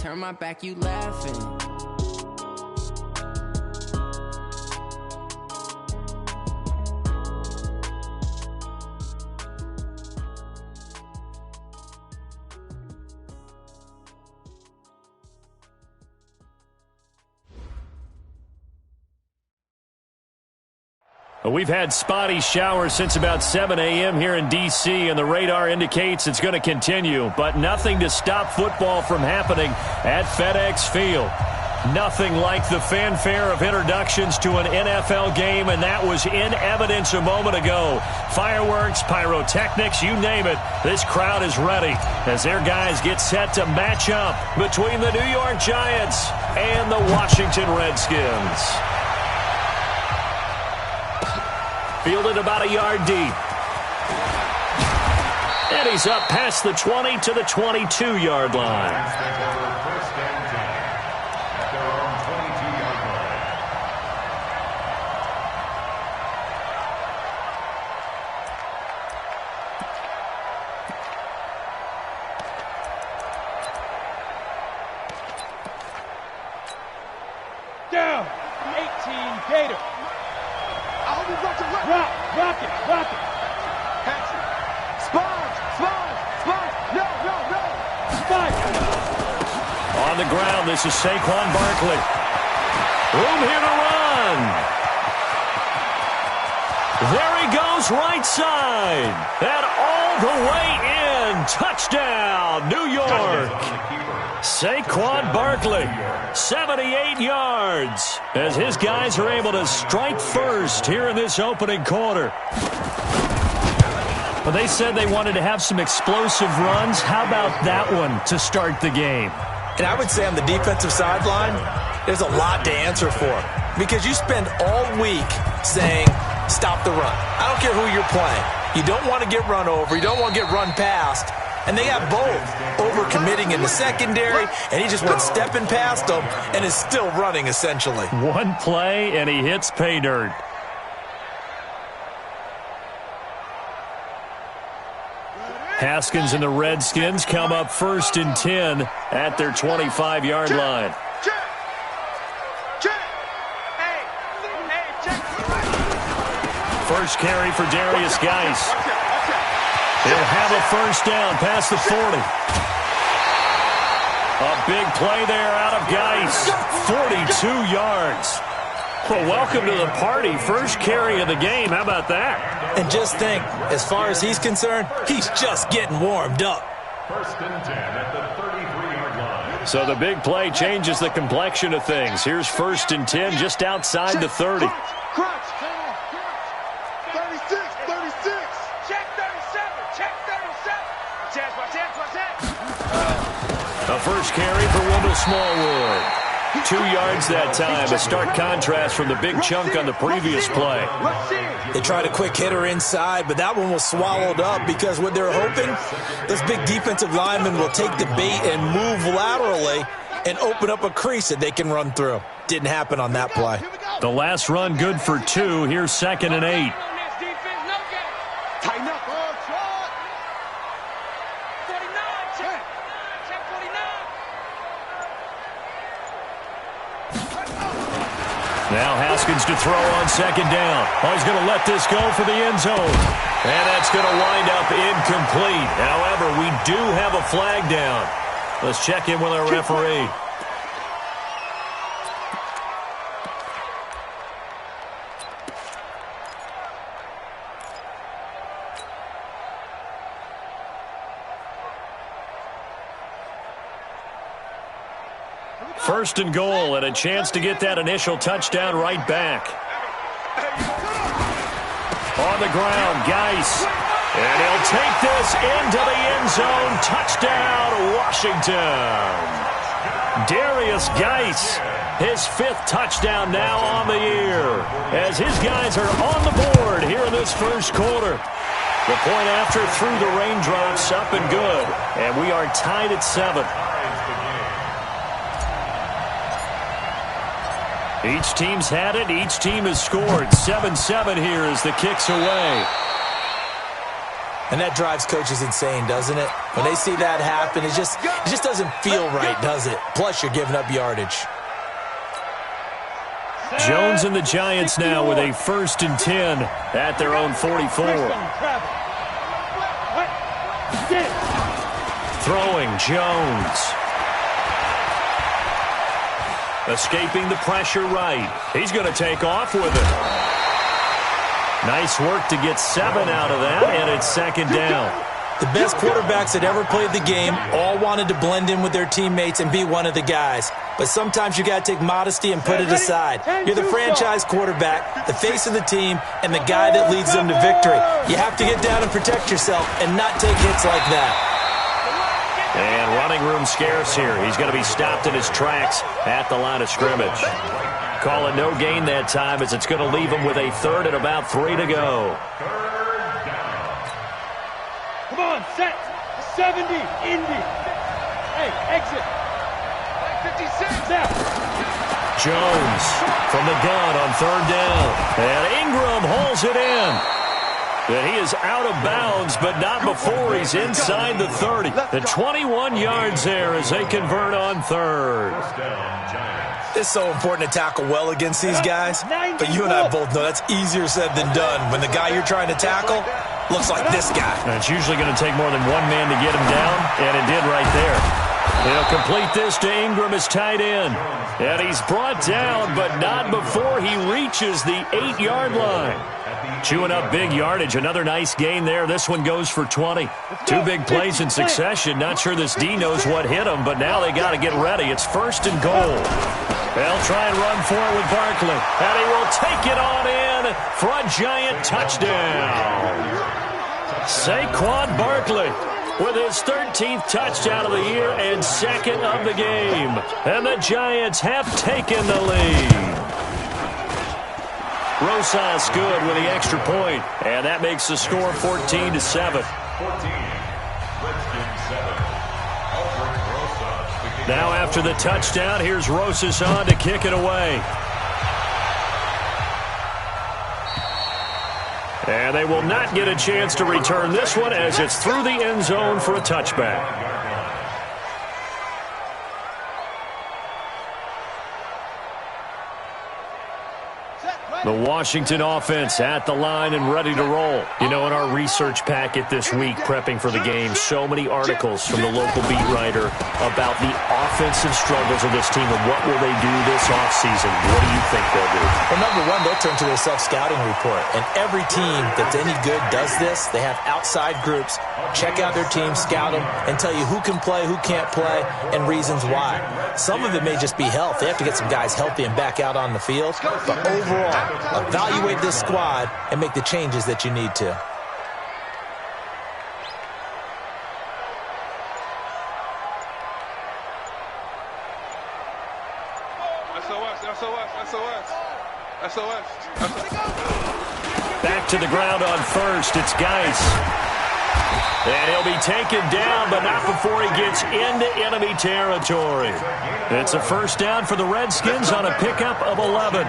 turn my back, you laughing. We've had spotty showers since about 7 a.m. here in D.C., and the radar indicates it's going to continue, but nothing to stop football from happening at FedEx Field. Nothing like the fanfare of introductions to an NFL game, and that was in evidence a moment ago. Fireworks, pyrotechnics, you name it, this crowd is ready as their guys get set to match up between the New York Giants and the Washington Redskins. Fielded about a yard deep. And he's up past the 20 to the 22-yard line. Down, 18 Gator. Rock it. Pass it. Spine. No. Spine. On the ground, this is Saquon Barkley. Room here to run. There he goes, right side. And all the way in. Touchdown, New York. Saquon Barkley, 78 yards, as his guys are able to strike first here in this opening quarter. Well, they said they wanted to have some explosive runs. How about that one to start the game? And I would say on the defensive sideline, there's a lot to answer for, because you spend all week saying, stop the run. I don't care who you're playing. You don't want to get run over. You don't want to get run past. And they got both, over-committing in the secondary, and he just went stepping past them and is still running, essentially. One play, and he hits pay dirt. Haskins and the Redskins come up 1st and 10 at their 25-yard line. First carry for Darius Geis. He'll have a first down past the 40. A big play there out of Geis. 42 yards. Well, welcome to the party. First carry of the game. How about that? And just think, as far as he's concerned, he's just getting warmed up. 1st and 10 at the 33-yard line. So the big play changes the complexion of things. Here's 1st and 10 just outside the 30. Crunch. 36. Check 37. A first carry for Wendell Smallwood. 2 yards that time. A stark contrast from the big chunk on the previous play. They tried a quick hitter inside, but that one was swallowed up because what they're hoping, those big defensive linemen will take the bait and move laterally and open up a crease that they can run through. Didn't happen on that play. The last run good for 2. Here's 2nd and 8. Tighten up. Now Haskins to throw on 2nd down. Oh, he's going to let this go for the end zone. And that's going to wind up incomplete. However, we do have a flag down. Let's check in with our referee. First and goal, and a chance to get that initial touchdown right back. On the ground, Geis. And he'll take this into the end zone. Touchdown, Washington. Darius Geis, his 5th touchdown now on the year, as his guys are on the board here in this first quarter. The point after through the raindrops, up and good, and we are tied at 7. Each team's had it. Each team has scored. 7-7 here as the kick's away. And that drives coaches insane, doesn't it? When they see that happen, it just doesn't feel right, does it? Plus, you're giving up yardage. Jones and the Giants now with a 1st and 10 at their own 44. Throwing Jones. Escaping the pressure right. He's going to take off with it. Nice work to get 7 out of that, and it's 2nd down. The best quarterbacks that ever played the game all wanted to blend in with their teammates and be one of the guys. But sometimes you got to take modesty and put it aside. You're the franchise quarterback, the face of the team, and the guy that leads them to victory. You have to get down and protect yourself and not take hits like that. And running room scarce here. He's going to be stopped in his tracks at the line of scrimmage. Calling no gain that time as it's going to leave him with a 3rd and about 3 to go. Come on, set. 70, Indy. Hey, exit. 56 out. Jones from the gun on 3rd down. And Ingram holds it in. And he is out of bounds, but not before he's inside the 30. The 21 yards there as they convert on 3rd. It's so important to tackle well against these guys, but you and I both know that's easier said than done when the guy you're trying to tackle looks like this guy. And it's usually going to take more than one man to get him down, and it did right there. He'll complete this to Ingram as tight end. And he's brought down, but not before he reaches the 8-yard line. Chewing up big yardage. Another nice gain there. This one goes for 20. 2 big plays in succession. Not sure this D knows what hit him, but now they got to get ready. It's 1st and goal. They'll try and run for it with Barkley. And he will take it on in for a Giant touchdown. Saquon Barkley with his 13th touchdown of the year and 2nd of the game. And the Giants have taken the lead. Rosas good with the extra point, and that makes the score 14-7. Now after the touchdown, here's Rosas on to kick it away. And they will not get a chance to return this one as it's through the end zone for a touchback. The Washington offense at the line and ready to roll. You know, in our research packet this week, prepping for the game, so many articles from the local beat writer about the offensive struggles of this team and what will they do this offseason. What do you think they'll do? Well, number one, they'll turn to their self-scouting report. And every team that's any good does this. They have outside groups, check out their team, scout them, and tell you who can play, who can't play, and reasons why. Some of it may just be health. They have to get some guys healthy and back out on the field. But overall, evaluate this squad and make the changes that you need to. Back to the ground on 1st. It's Geis. And he'll be taken down, but not before he gets into enemy territory. It's a 1st down for the Redskins on a pickup of 11.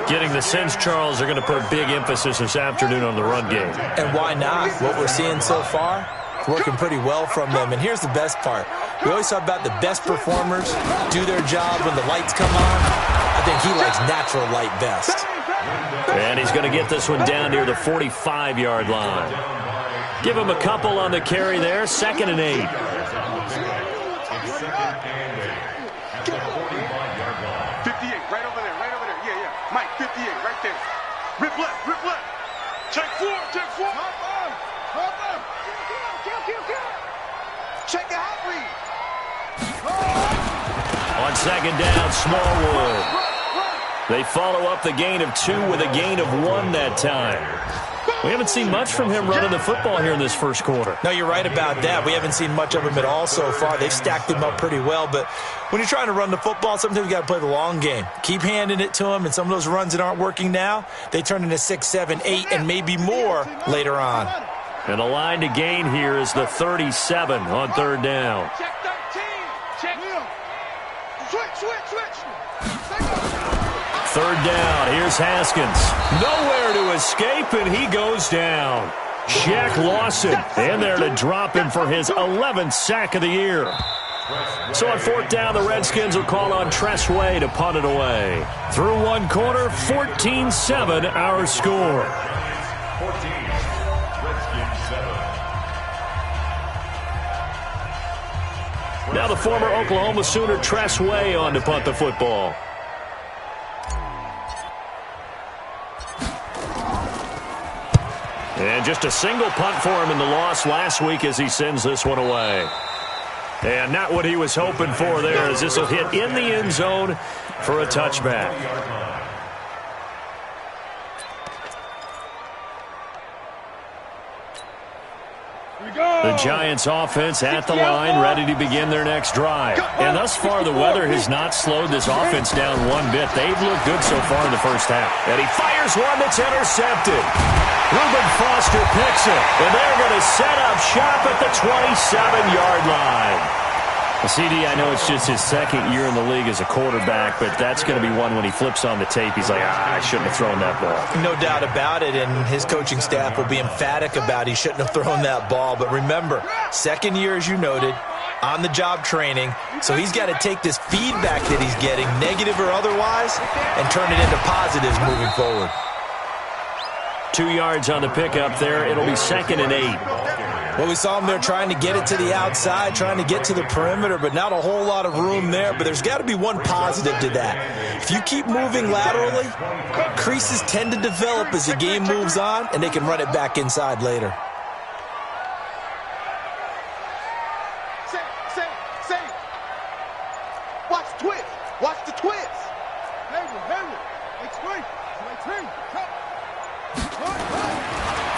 Getting the sense, Charles, they're going to put a big emphasis this afternoon on the run game. And why not? What we're seeing so far, it's working pretty well from them. And here's the best part. We always talk about the best performers do their job when the lights come on. I think he likes natural light best. And he's going to get this one down near the 45-yard line. Give him a couple on the carry there. 2nd and 8. 58, right over there. Yeah. Mike, 58, right there. Rip left. Check 4. Kill. Check the hot read. On 2nd down, Smallwood. They follow up the gain of 2 with a gain of 1 that time. We haven't seen much from him running the football here in this first quarter. No, you're right about that. We haven't seen much of him at all so far. They've stacked him up pretty well, but when you're trying to run the football, sometimes you got to play the long game. Keep handing it to him, and some of those runs that aren't working now, they turn into 6, 7, 8, and maybe more later on. And the line to gain here is the 37 on 3rd down. Check 13. Check. Switch. 3rd down, here's Haskins. Nowhere to escape, and he goes down. Shaq Lawson in there to drop him for his 11th sack of the year. So on 4th down, the Redskins will call on Tress Way to punt it away. Through one quarter, 14-7 our score. 14, Redskins 7. Now the former Oklahoma Sooner Tress Way on to punt the football. And just a single punt for him in the loss last week as he sends this one away. And not what he was hoping for there, as this will hit in the end zone for a touchback. The Giants offense at the line, ready to begin their next drive. And thus far, the weather has not slowed this offense down one bit. They've looked good so far in the first half. And he fires one that's intercepted. Reuben Foster picks it, and they're going to set up shop at the 27-yard line. Well, CD, I know it's just his second year in the league as a quarterback, but that's going to be one when he flips on the tape. He's like, I shouldn't have thrown that ball. No doubt about it, and his coaching staff will be emphatic about he shouldn't have thrown that ball. But remember, second year, as you noted, on-the-job training, so he's got to take this feedback that he's getting, negative or otherwise, and turn it into positives moving forward. 2 yards on the pickup there. It'll be 2nd and 8. Well, we saw him there trying to get it to the outside, trying to get to the perimeter, but not a whole lot of room there. But there's got to be one positive to that. If you keep moving laterally, creases tend to develop as the game moves on, and they can run it back inside later. Same. Watch the twist. Watch the twist.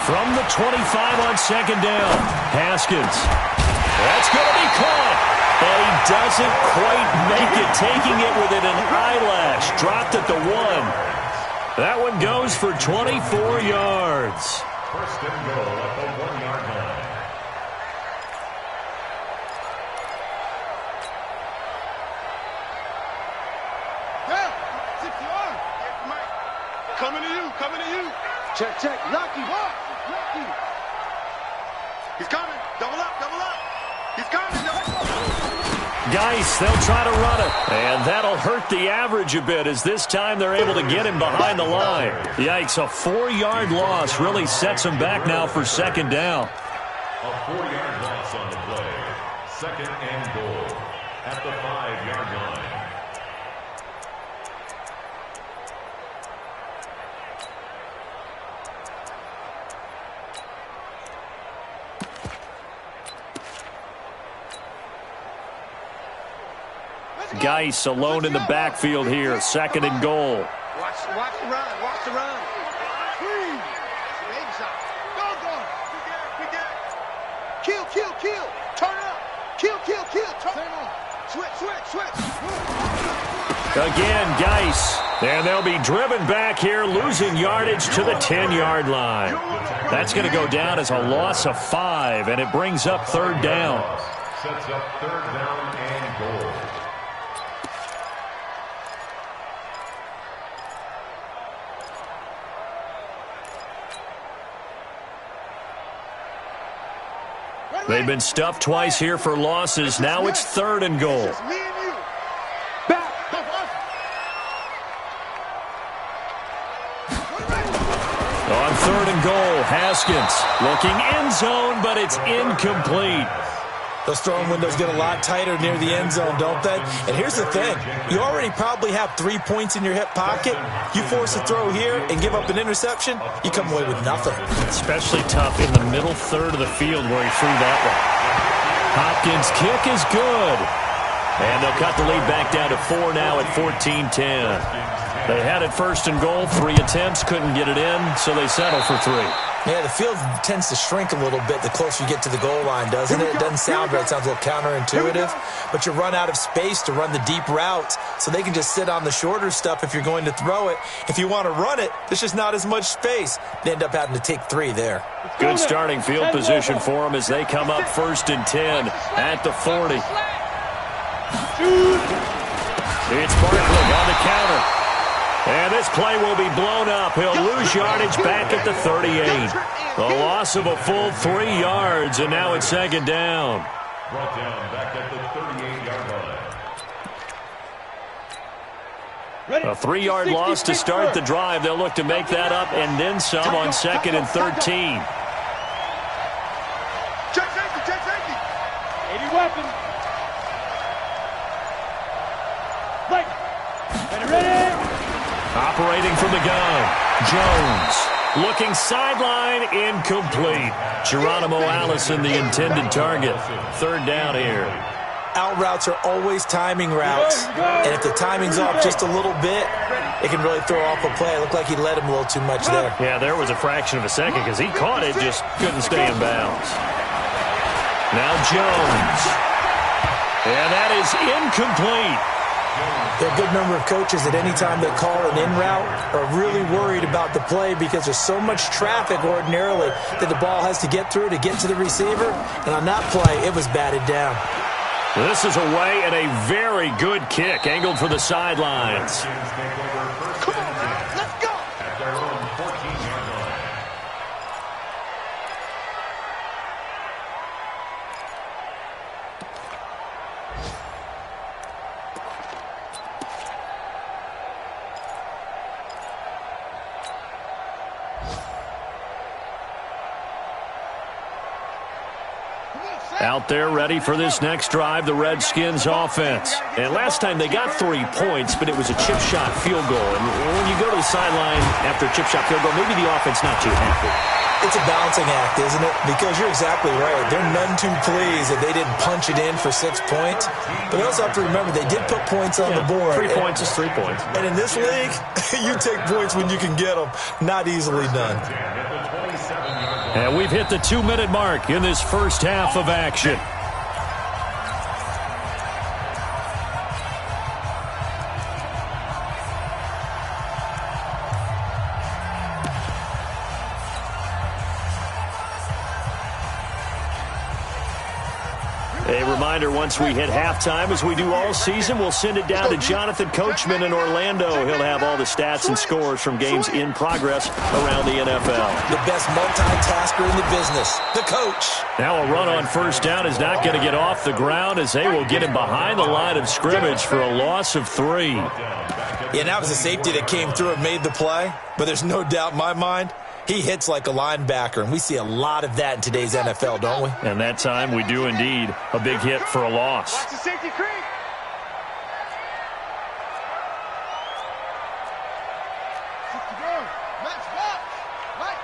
From the 25 on 2nd down, Haskins. That's going to be caught. And he doesn't quite make it, taking it within an eyelash. Dropped at the 1. That one goes for 24 yards. First and goal at the 1-yard line. Coming to you. Check. Lucky. He's coming. Double up. He's coming. Geis, they'll try to run it. And that'll hurt the average a bit, as this time they're able to get him behind the line. Yikes, a 4-yard loss really sets him back now for 2nd down. A 4-yard loss on the play. 2nd and goal at the 5-yard line. Geis alone in the backfield here. 2nd and goal. Watch the run. Kill. Turn up. Kill. Turn on. Switch. Again, Geis. And they'll be driven back here, losing yardage to the 10-yard line. That's going to go down as a loss of 5, and it brings up 3rd down. Sets up 3rd down and goal. They've been stuffed twice here for losses. Now it's 3rd and goal. On 3rd and goal, Haskins looking end zone, but it's incomplete. Those throwing windows get a lot tighter near the end zone, don't they? And here's the thing. You already probably have 3 points in your hip pocket. You force a throw here and give up an interception, you come away with nothing. Especially tough in the middle third of the field where he threw that one. Hopkins' kick is good. And they'll cut the lead back down to 4 now at 14-10. They had it 1st and goal, 3 attempts, couldn't get it in, so they settle for 3. Yeah, the field tends to shrink a little bit the closer you get to the goal line, doesn't it? It doesn't sound right. It sounds a little counterintuitive. But you run out of space to run the deep routes, so they can just sit on the shorter stuff if you're going to throw it. If you want to run it, there's just not as much space. They end up having to take 3 there. Good starting field position for them as they come up 1st and 10 at the 40. It's Barkley on the counter. And this play will be blown up. He'll lose yardage back at the 38. A loss of a full 3 yards, and now it's second down. Brought down back at the 38-yard line. A 3-yard loss to start the drive. They'll look to make that up and then some on 2nd and 13. Check safety. 80 weapons. Ready. Operating from the gun, Jones. Looking sideline, incomplete. Geronimo Allison, the intended target. 3rd down here. Out routes are always timing routes, and if the timing's off just a little bit, it can really throw off a play. It looked like he led him a little too much there. Yeah, there was a fraction of a second because he caught it, just couldn't stay in bounds. Now Jones. And that is incomplete. There are a good number of coaches that any time they call an in route are really worried about the play because there's so much traffic ordinarily that the ball has to get through to get to the receiver. And on that play, it was batted down. This is away and a very good kick angled for the sidelines. Come on, man. Let's go. At their own 14-yard line. Out there ready for this next drive, the Redskins offense. And last time they got 3 points, but it was a chip shot field goal. And when you go to the sideline after a chip shot field goal, maybe the offense not too happy. It's a balancing act, isn't it? Because you're exactly right. They're none too pleased that they didn't punch it in for 6 points. But they also have to remember they did put points on the board. 3 points is 3 points. And in this league, you take points when you can get them. Not easily done. And we've hit the 2-minute mark in this first half of action. A reminder, once we hit halftime, as we do all season, we'll send it down to Jonathan Coachman in Orlando. He'll have all the stats and scores from games in progress around the NFL. The best multitasker in the business, the coach. Now a run on first down is not going to get off the ground as they will get him behind the line of scrimmage for a loss of 3. Yeah, that was a safety that came through and made the play. But there's no doubt in my mind, he hits like a linebacker, and we see a lot of that in today's NFL, don't we? And that time we do indeed. A big hit for a loss. Watch the safety creep. Let's watch. Right.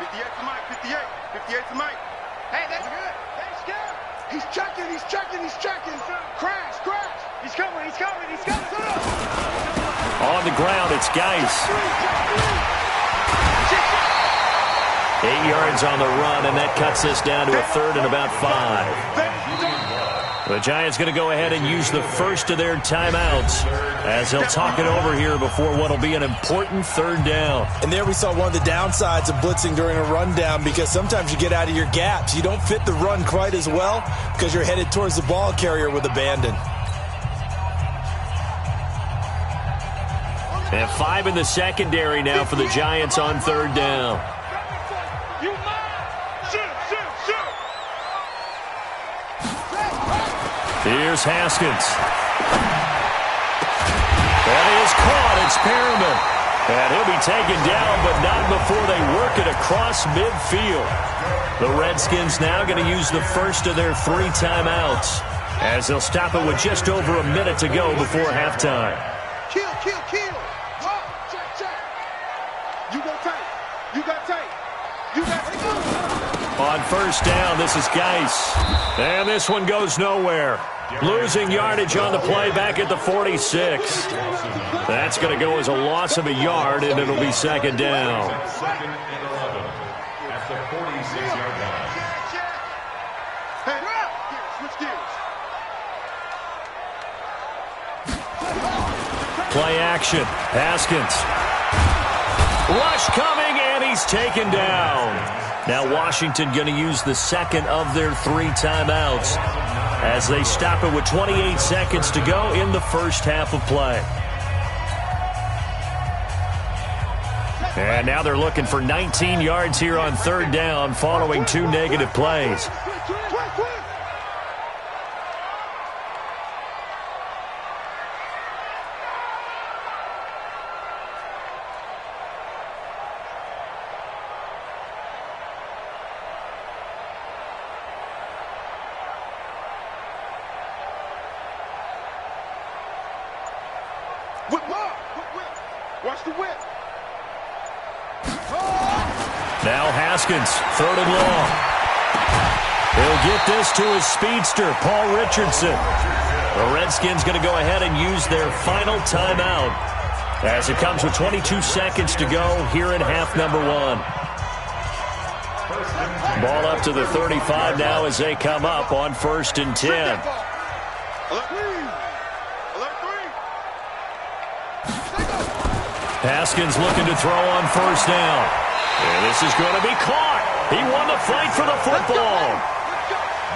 58 to Mike. 58. 58 to Mike. Hey, that's good. That's good. He's checking. Crash. He's coming. On the ground, it's Geis. 8 yards on the run, and that cuts us down to a 3rd and about 5. The Giants going to go ahead and use the first of their timeouts as they'll talk it over here before what will be an important 3rd down. And there we saw one of the downsides of blitzing during a rundown, because sometimes you get out of your gaps. You don't fit the run quite as well because you're headed towards the ball carrier with abandon. And 5 in the secondary now for the Giants on 3rd down. Here's Haskins. That is caught. It's Perriman. And he'll be taken down, but not before they work it across midfield. The Redskins now going to use the first of their 3 timeouts as they'll stop it with just over a minute to go before halftime. Kill. Check. You got tight. On first down, this is Geis. And this one goes nowhere. Losing yardage on the play back at the 46. That's going to go as a loss of a yard, and it'll be 2nd down. 2nd and 11 at the 46-yard line. Hey, switch gears. Play action. Haskins. Rush coming, and he's taken down. Now Washington going to use the second of their 3 timeouts as they stop it with 28 seconds to go in the first half of play. And now they're looking for 19 yards here on 3rd down following 2 negative plays. Watch the whip. Now Haskins, 3rd and long. He'll get this to his speedster, Paul Richardson. The Redskins going to go ahead and use their final timeout as it comes with 22 seconds to go here in half number 1. Ball up to the 35 now as they come up on 1st and 10. Haskins looking to throw on 1st down. And this is going to be caught. He won the fight for the football.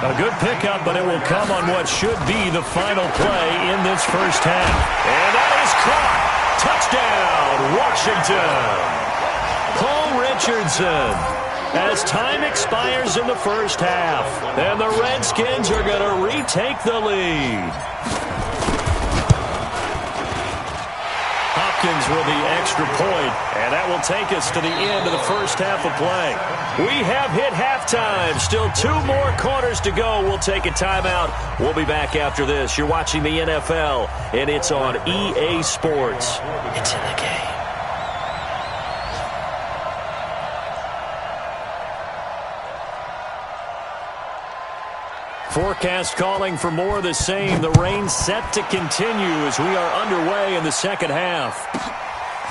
A good pickup, but it will come on what should be the final play in this first half. And that is caught. Touchdown, Washington. Paul Richardson. As time expires in the first half, and the Redskins are going to retake the lead. Hopkins with the extra point, and that will take us to the end of the first half of play. We have hit halftime. Still 2 more quarters to go. We'll take a timeout. We'll be back after this. You're watching the NFL, and it's on EA Sports. It's in the game. Forecast calling for more of the same. The rain set to continue as we are underway in the second half.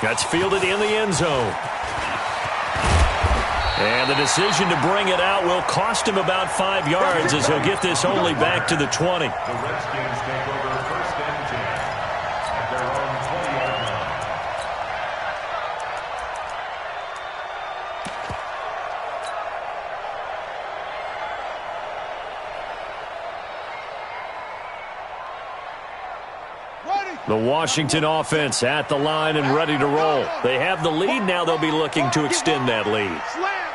That's fielded in the end zone. And the decision to bring it out will cost him about 5 yards as he'll get this only back to the 20. The Redskins take over 1st and 10 at their own 20-yard line. The Washington offense at the line and ready to roll. They have the lead now. They'll be looking to extend that lead.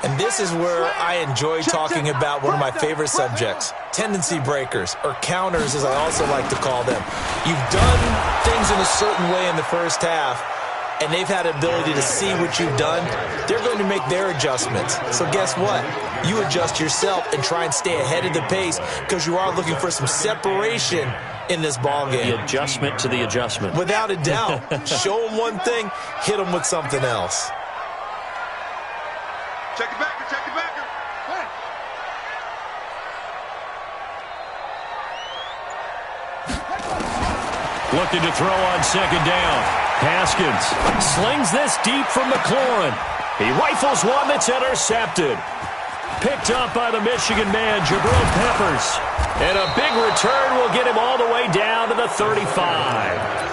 And this is where I enjoy talking about one of my favorite subjects, tendency breakers, or counters as I also like to call them. You've done things in a certain way in the first half, and they've had the ability to see what you've done. They're going to make their adjustments. So guess what? You adjust yourself and try and stay ahead of the pace because you are looking for some separation in this ball game. The adjustment to the adjustment. Without a doubt. Show them one thing, hit them with something else. Check the backer, check the backer. Looking to throw on 2nd down. Haskins slings this deep from McLaurin. He rifles one that's intercepted. Picked up by the Michigan man, Jabril Peppers. And a big return will get him all the way down to the 35.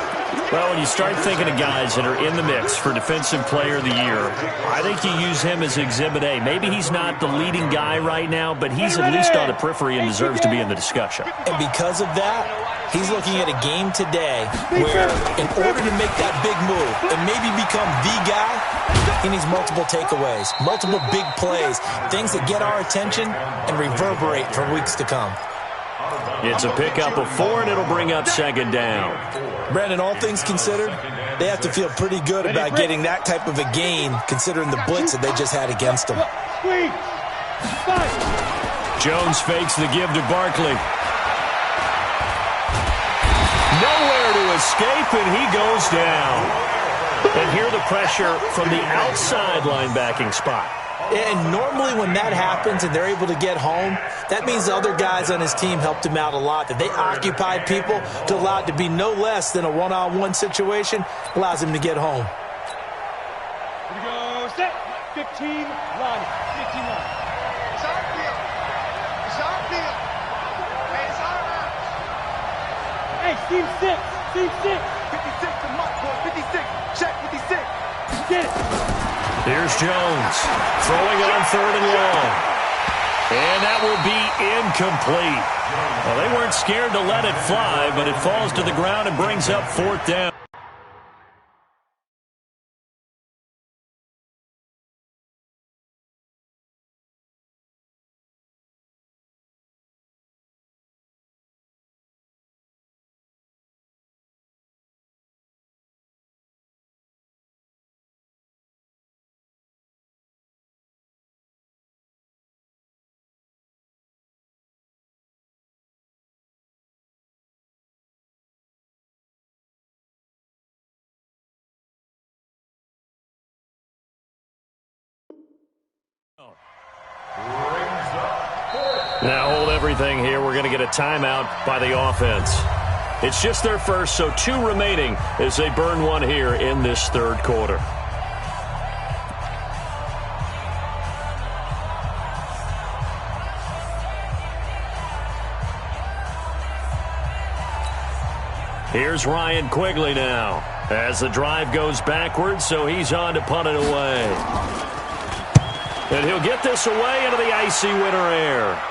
Well, when you start thinking of guys that are in the mix for Defensive Player of the Year, I think you use him as Exhibit A. Maybe he's not the leading guy right now, but he's at least on the periphery and deserves to be in the discussion. And because of that, he's looking at a game today where in order to make that big move and maybe become the guy, he needs multiple takeaways, multiple big plays, things that get our attention and reverberate for weeks to come. It's a pickup of 4, and it'll bring up 2nd down. Brandon, all things considered, they have to feel pretty good about getting that type of a gain considering the blitz that they just had against them. Jones fakes the give to Barkley. Nowhere to escape, and he goes down. And here the pressure from the outside linebacking spot. And normally when that happens and they're able to get home, that means the other guys on his team helped him out a lot. That they occupied people to allow it to be no less than a one-on-one situation allows him to get home. Here we go, set, 15, run, 15 run. It's our field. It's our field. Hey, it's our house. Hey, Steve 6, Steve 6. 56 to Mike, boy, 56. Check 56. Get it. Here's Jones throwing on 3rd and long. And that will be incomplete. Well, they weren't scared to let it fly, but it falls to the ground and brings up 4th down. Now hold everything here. We're going to get a timeout by the offense. It's just their first, so 2 remaining as they burn one here in this 3rd quarter. Here's Ryan Quigley now as the drive goes backwards, so he's on to punt it away. And he'll get this away into the icy winter air.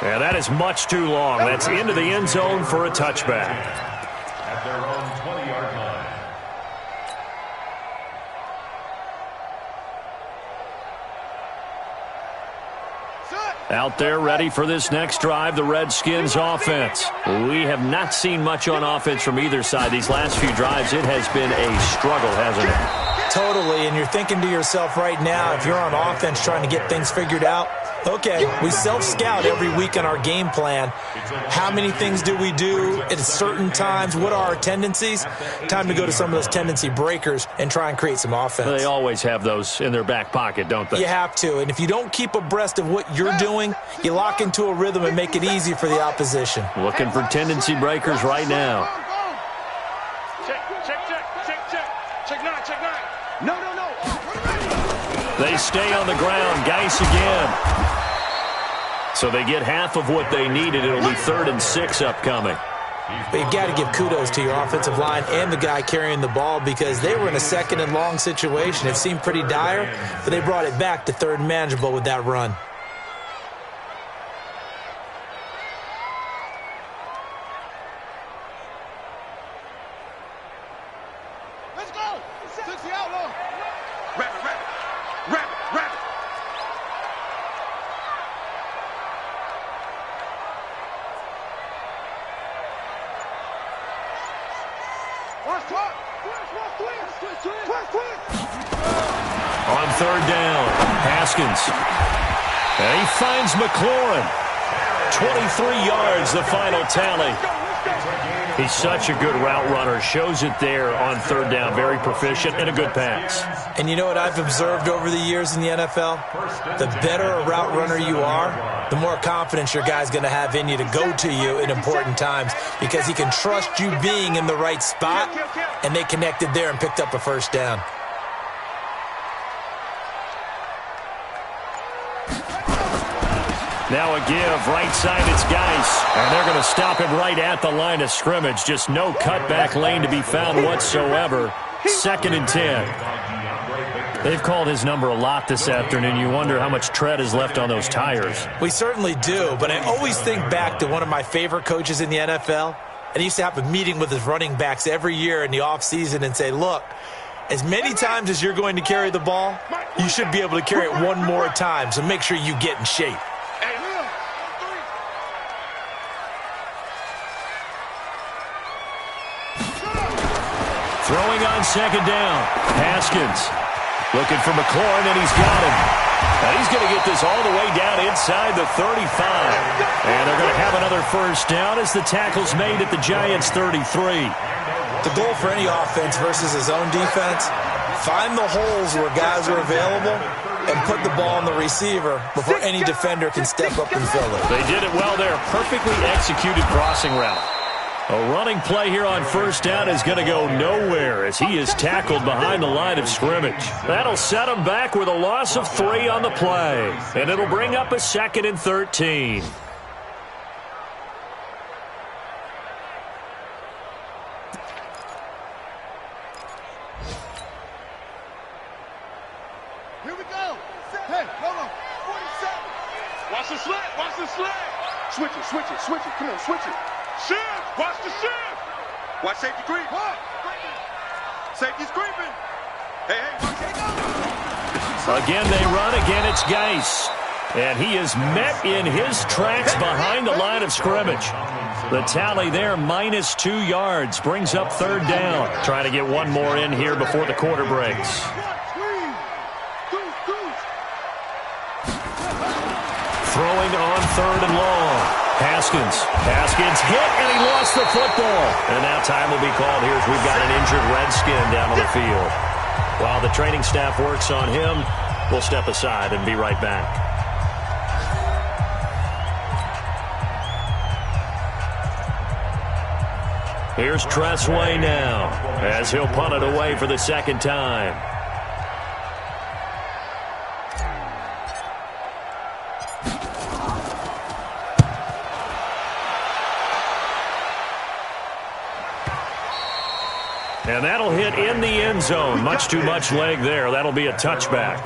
And that is much too long. That's into the end zone for a touchback. At their own 20-yard line. Out there ready for this next drive, the Redskins offense. We have not seen much on offense from either side. These last few drives, it has been a struggle, hasn't it? Totally, and you're thinking to yourself right now, if you're on offense trying to get things figured out, okay, we self-scout every week on our game plan. How many things do we do at certain times? What are our tendencies? Time to go to some of those tendency breakers and try and create some offense. They always have those in their back pocket, don't they? You have to, and if you don't keep abreast of what you're doing, you lock into a rhythm and make it easy for the opposition. Looking for tendency breakers right now. They stay on the ground. Geis again. So they get half of what they needed. It'll be 3rd and 6 upcoming. But you've got to give kudos to your offensive line and the guy carrying the ball because they were in a 2nd and long situation. It seemed pretty dire, but they brought it back to 3rd and manageable with that run. Let's go. 60 outlaw. Rabbit. On 3rd down, Haskins. And he finds McLaurin. 23 yards, the final tally. He's such a good route runner. Shows it there on 3rd down. Very proficient and a good pass. And you know what I've observed over the years in the NFL? The better a route runner you are, the more confidence your guy's going to have in you to go to you in important times because he can trust you being in the right spot, and they connected there and picked up a 1st down. Now a give, right side, it's Geis. And they're going to stop him right at the line of scrimmage. Just no cutback lane to be found whatsoever. 2nd and 10. They've called his number a lot this afternoon. You wonder how much tread is left on those tires. We certainly do, but I always think back to one of my favorite coaches in the NFL. And he used to have a meeting with his running backs every year in the offseason and say, look, as many times as you're going to carry the ball, you should be able to carry it one more time, so make sure you get in shape. Throwing on 2nd down. Haskins looking for McLaurin, and he's got him. And he's going to get this all the way down inside the 35. And they're going to have another 1st down as the tackle's made at the Giants' 33. The goal for any offense versus his own defense, find the holes where guys are available and put the ball on the receiver before any defender can step up and fill it. They did it well there. Perfectly executed crossing route. A running play here on 1st down is going to go nowhere as he is tackled behind the line of scrimmage. That'll set him back with a loss of 3 on the play. And it'll bring up a 2nd and 13. switch it. Come on, switch it. Shift! Watch the shift! Watch safety creep. What? Safety's creeping. Hey, watch it. Again they run, again it's Geis. And he is met in his tracks behind the line of scrimmage. The tally there, -2 yards, brings up 3rd down. Trying to get one more in here before the quarter breaks. Throwing on 3rd and long. Haskins hit, and he lost the football. And now time will be called here as we've got an injured Redskin down on the field. While the training staff works on him, we'll step aside and be right back. Here's Tressway now, as he'll punt it away for the 2nd time. And that'll hit in the end zone. Much too much leg there. That'll be a touchback.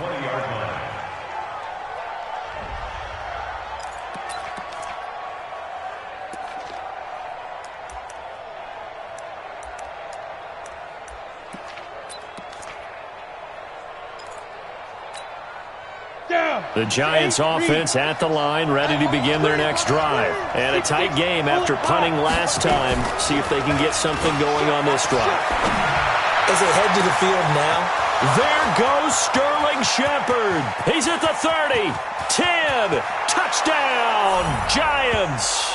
The Giants offense at the line, ready to begin their next drive. And a tight game after punting last time. See if they can get something going on this drive. As they head to the field now. There goes Sterling Shepard. He's at the 30, 10, touchdown, Giants.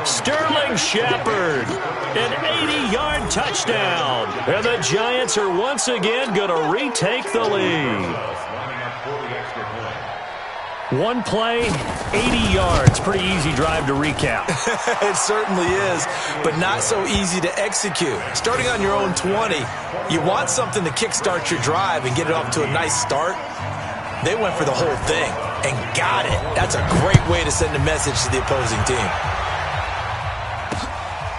Sterling Shepard, an 80-yard touchdown. And the Giants are once again going to retake the lead. One play, 80 yards. Pretty easy drive to recap. It certainly is, but not so easy to execute. Starting on your own 20, you want something to kickstart your drive and get it off to a nice start. They went for the whole thing and got it. That's a great way to send a message to the opposing team.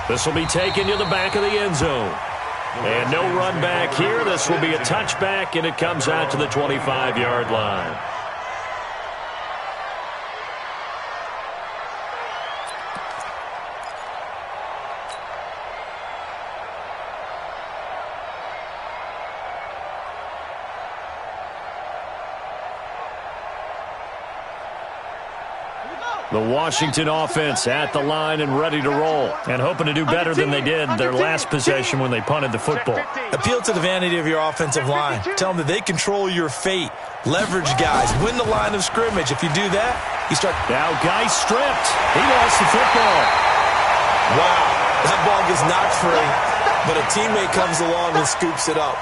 This will be taken to the back of the end zone. And no run back here. This will be a touchback, and it comes out to the 25-yard line. The Washington offense at the line and ready to roll, and hoping to do better than they did their last possession when they punted the football. Appeal to the vanity of your offensive line. Tell them that they control your fate. Leverage guys. Win the line of scrimmage. If you do that, you start. Now Geis stripped. He lost the football. Wow. That ball gets knocked free, but a teammate comes along and scoops it up.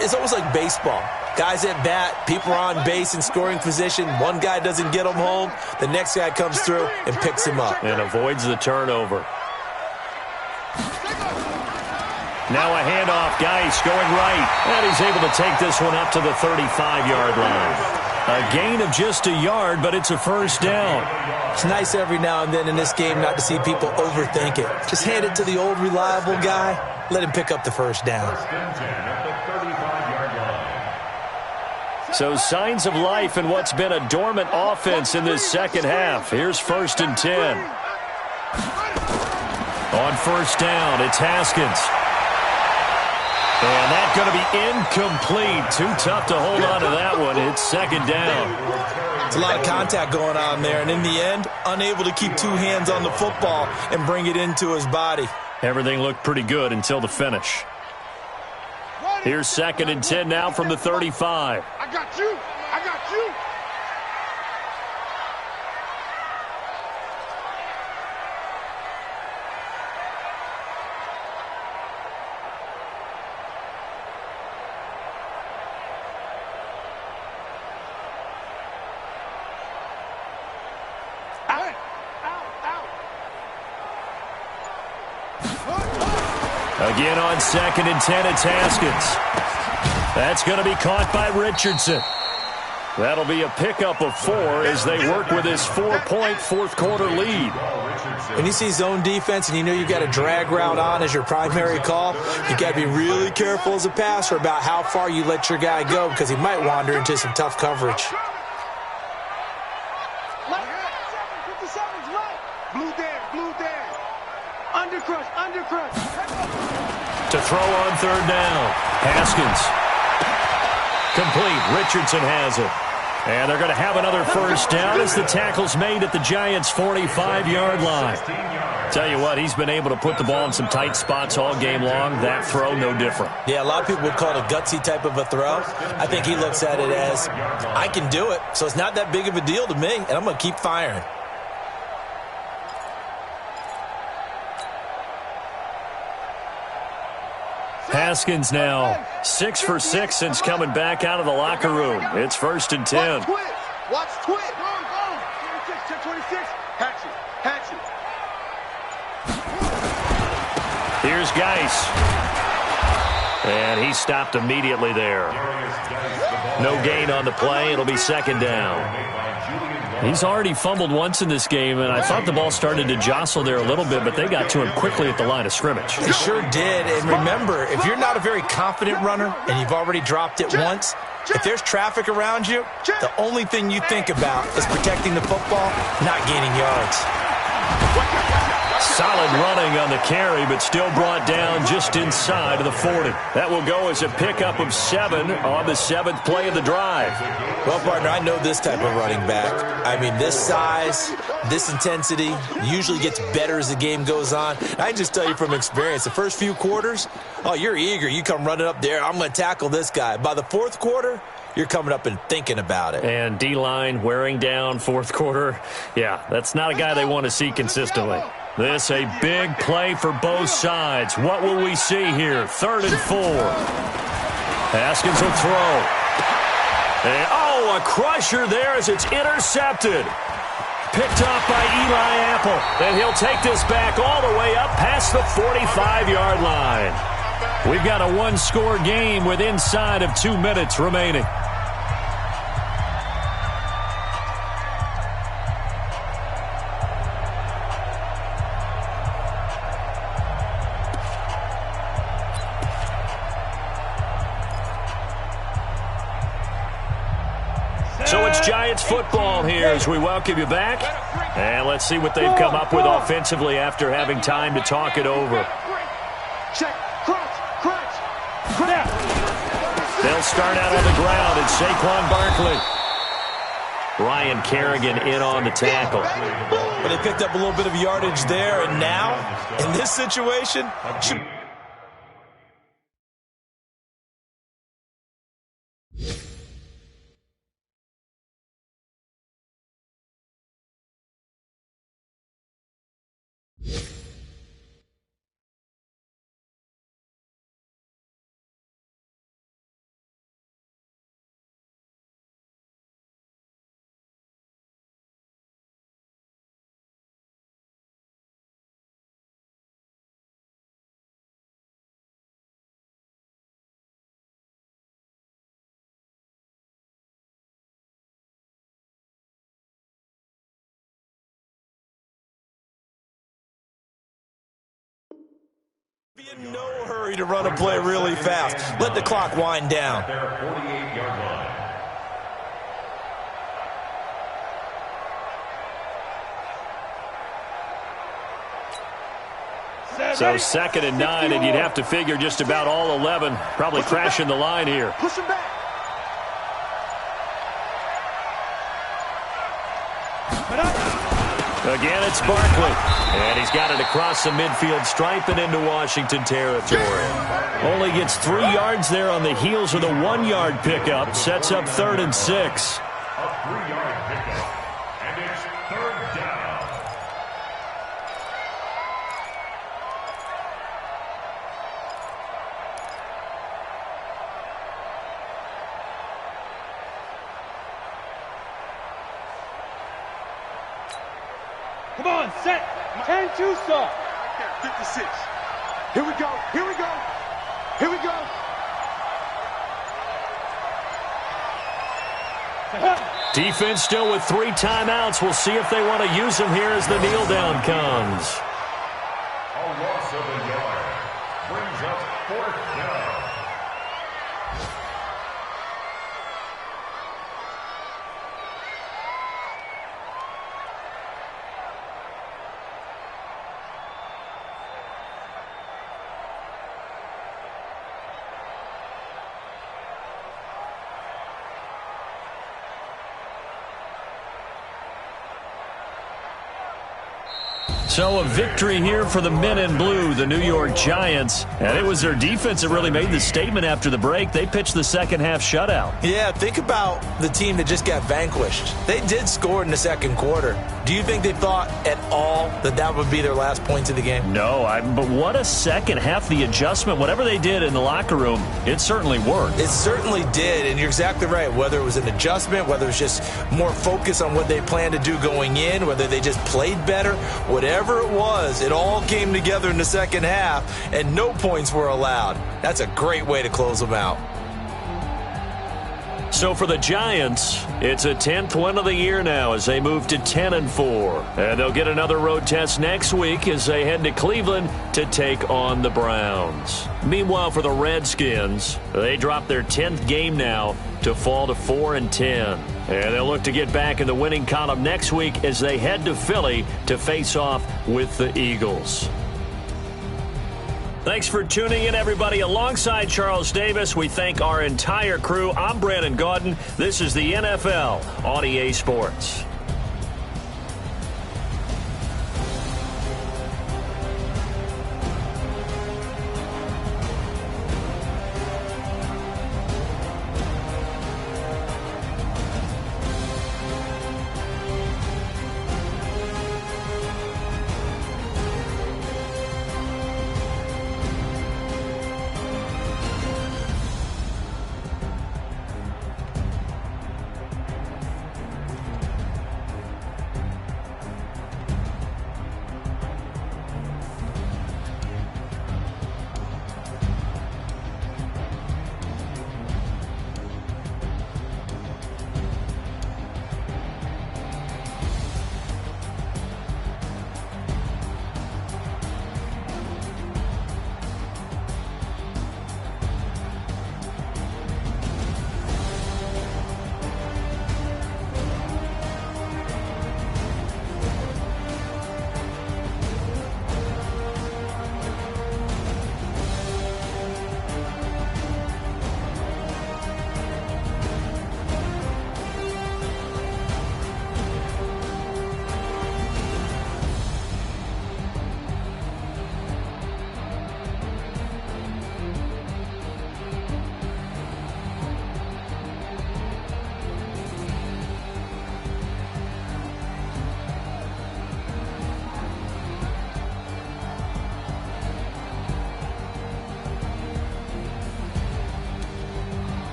It's almost like baseball. Guys at bat, people are on base in scoring position. One guy doesn't get him home. The next guy comes through and picks him up. And avoids the turnover. Now a handoff. Geis going right. And he's able to take this one up to the 35-yard line. A gain of just a yard, but it's a first down. It's nice every now and then in this game not to see people overthink it. Just hand it to the old reliable guy. Let him pick up the first down. So signs of life in what's been a dormant offense in this second half. Here's 1st and 10. On first down, it's Haskins. And that's going to be incomplete. Too tough to hold on to that one. It's 2nd down. It's a lot of contact going on there. And in the end, unable to keep two hands on the football and bring it into his body. Everything looked pretty good until the finish. Here's 2nd and 10 now from the 35. I got you. I got you. Again on 2nd and 10, it's Haskins. That's going to be caught by Richardson. That'll be a pickup of 4 as they work with this 4-point fourth-quarter lead. When you see zone defense and you know you've got a drag route on as your primary call, you've got to be really careful as a passer about how far you let your guy go because he might wander into some tough coverage. Blue Dan. Undercrush. To throw on third down. Haskins. Complete. Richardson has it. And they're going to have another first down as the tackle's made at the Giants' 45-yard line. Tell you what, he's been able to put the ball in some tight spots all game long. That throw, no different. Yeah, a lot of people would call it a gutsy type of a throw. I think he looks at it as, I can do it, so it's not that big of a deal to me, and I'm going to keep firing. Haskins now 6 for 6 since coming back out of the locker room. It's 1st and 10. Watch twist. Go. 26. Hatch it. Here's Geis. And he stopped immediately there. No gain on the play. It'll be 2nd down. He's already fumbled once in this game, and I thought the ball started to jostle there a little bit, but they got to him quickly at the line of scrimmage. They sure did. And remember, if you're not a very confident runner and you've already dropped it once, if there's traffic around you, the only thing you think about is protecting the football, not gaining yards. Solid running on the carry, but still brought down just inside of the 40. That will go as a pickup of 7 on the 7th play of the drive. Well, partner, I know this type of running back. I mean, this size, this intensity usually gets better as the game goes on. I can just tell you from experience, the first few quarters, oh, you're eager. You come running up there, I'm going to tackle this guy. By the 4th quarter, you're coming up and thinking about it. And D-line wearing down 4th quarter. Yeah, that's not a guy they want to see consistently. This a big play for both sides. What will we see here? 3rd and 4. Haskins will throw. And, a crusher there as it's intercepted. Picked off by Eli Apple. And he'll take this back all the way up past the 45-yard line. We've got a 1-score game with inside of 2 minutes remaining. So it's Giants football here as we welcome you back. And let's see what they've come up with offensively after having time to talk it over. Check. Crunch. They'll start out on the ground. It's Saquon Barkley. Ryan Kerrigan in on the tackle. But they picked up a little bit of yardage there, and now, in this situation, be in no hurry to run a play really fast. Let the clock wind down. Their 48-yard line. So 2nd and 9, and you'd have to figure just about all 11 probably crashing the line here. Push him back. Again, it's Barkley. And he's got it across the midfield stripe and into Washington territory. Only gets 3 yards there on the heels of the 1-yard pickup. Sets up 3rd and 6. A 3-yard pickup. And it's 3rd down. Come on, set. 10-2 start. 56. Here we go. Defense still with 3 timeouts. We'll see if they want to use them here as the kneel down comes. A loss of a yard. Brings up 4th down. So a victory here for the men in blue, the New York Giants. And it was their defense that really made the statement after the break. They pitched the second half shutout. Yeah, think about the team that just got vanquished. They did score in the second quarter. Do you think they thought at all that that would be their last points of the game? No, but what a second half. The adjustment, whatever they did in the locker room, it certainly worked. It certainly did, and you're exactly right. Whether it was an adjustment, whether it was just more focus on what they planned to do going in, whether they just played better, whatever it was, it all came together in the second half, and no points were allowed. That's a great way to close them out. So for the Giants, it's a 10th win of the year now as they move to 10-4. And they'll get another road test next week as they head to Cleveland to take on the Browns. Meanwhile, for the Redskins, they drop their 10th game now to fall to 4-10. And they'll look to get back in the winning column next week as they head to Philly to face off with the Eagles. Thanks for tuning in, everybody. Alongside Charles Davis, we thank our entire crew. I'm Brandon Gaudin. This is the NFL on EA Sports.